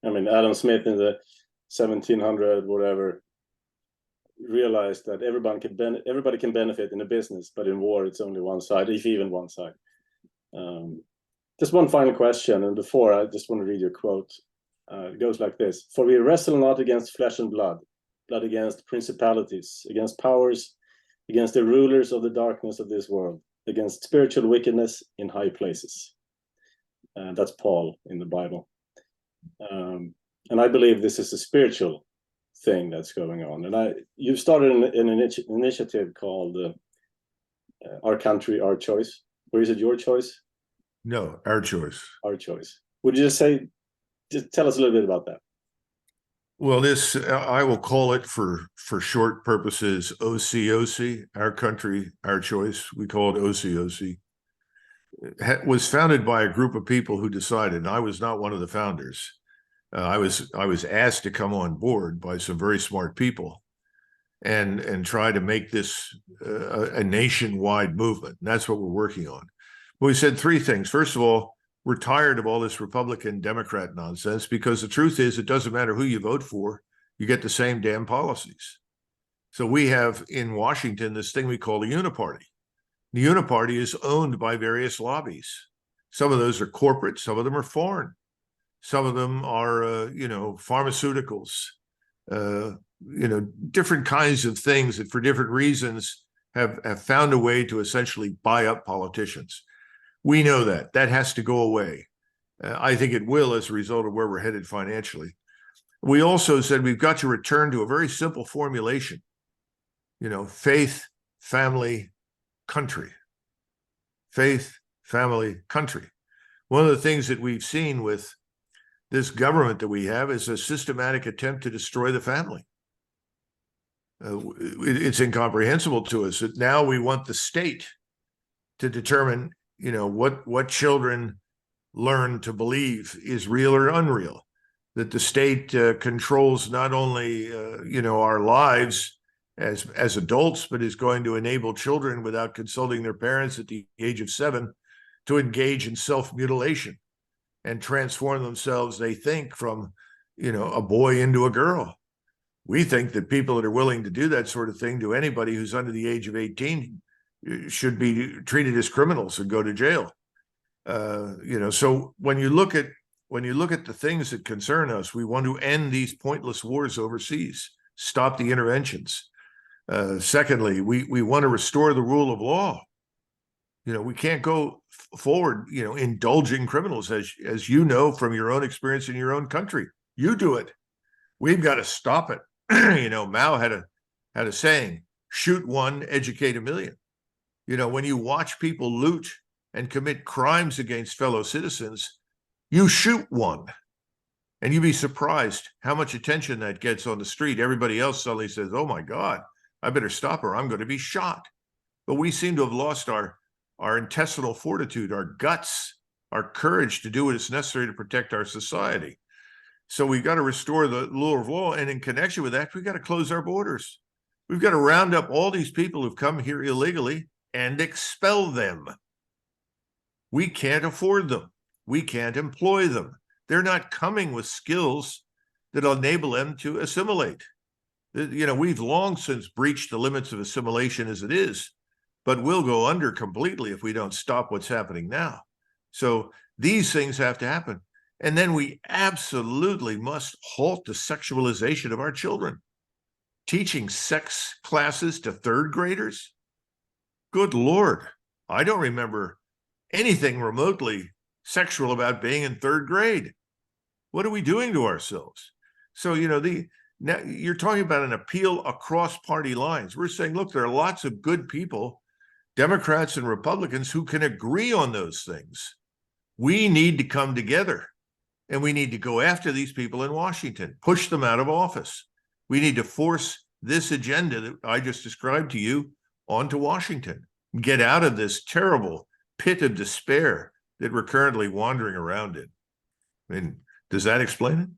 I mean, Adam Smith in the 1700 whatever realized that everybody can benefit in a business, but in war it's only one side, if even one side. Just one final question, and before I just want to read your quote. It goes like this: "For we wrestle not against flesh and blood, but against principalities, against powers, against the rulers of the darkness of this world, against spiritual wickedness in high places." That's Paul in the Bible. And I believe this is a spiritual thing that's going on. And you started an initiative called Our Country, Our Choice. Or is it Your Choice? No, Our Choice. Our Choice. Would you just tell us a little bit about that? Well, this, I will call it for short purposes, OCOC, Our Country, Our Choice. We call it OCOC. It was founded by a group of people who decided, and I was not one of the founders. I was asked to come on board by some very smart people and try to make this a nationwide movement. And that's what we're working on. But we said three things. First of all, we're tired of all this Republican Democrat nonsense, because the truth is it doesn't matter who you vote for, you get the same damn policies. So we have in Washington this thing we call the Uniparty. The Uniparty is owned by various lobbies. Some of those are corporate, some of them are foreign. Some of them are, pharmaceuticals, different kinds of things that for different reasons have found a way to essentially buy up politicians. We know that. That has to go away. I think it will as a result of where we're headed financially. We also said we've got to return to a very simple formulation, faith, family, country. Faith, family, country. One of the things that we've seen with this government that we have is a systematic attempt to destroy the family. It's incomprehensible to us that now we want the state to determine, what children learn to believe is real or unreal. That the state controls not only, our lives as adults, but is going to enable children without consulting their parents at the age of 7 to engage in self-mutilation and transform themselves, they think, from, a boy into a girl. We think that people that are willing to do that sort of thing to anybody who's under the age of 18 should be treated as criminals and go to jail. So when you look at the things that concern us, we want to end these pointless wars overseas, stop the interventions. Secondly, we want to restore the rule of law. We can't go forward, indulging criminals, as you know from your own experience in your own country. You do it. We've got to stop it. Mao had a saying: shoot one, educate a million. When you watch people loot and commit crimes against fellow citizens, you shoot one, and you'd be surprised how much attention that gets on the street. Everybody else suddenly says, "Oh my God, I better stop her. I'm going to be shot." But we seem to have lost our intestinal fortitude, our guts, our courage to do what is necessary to protect our society. So we've got to restore the rule of law. And in connection with that, we've got to close our borders. We've got to round up all these people who've come here illegally and expel them. We can't afford them. We can't employ them. They're not coming with skills that enable them to assimilate. We've long since breached the limits of assimilation as it is, but we'll go under completely if we don't stop what's happening now. So these things have to happen. And then we absolutely must halt the sexualization of our children. Teaching sex classes to third graders? Good Lord, I don't remember anything remotely sexual about being in third grade. What are we doing to ourselves? So, now you're talking about an appeal across party lines. We're saying, look, there are lots of good people, Democrats and Republicans, who can agree on those things. We need to come together, and we need to go after these people in Washington, push them out of office. We need to force this agenda that I just described to you onto Washington, get out of this terrible pit of despair that we're currently wandering around in. I mean, does that explain it?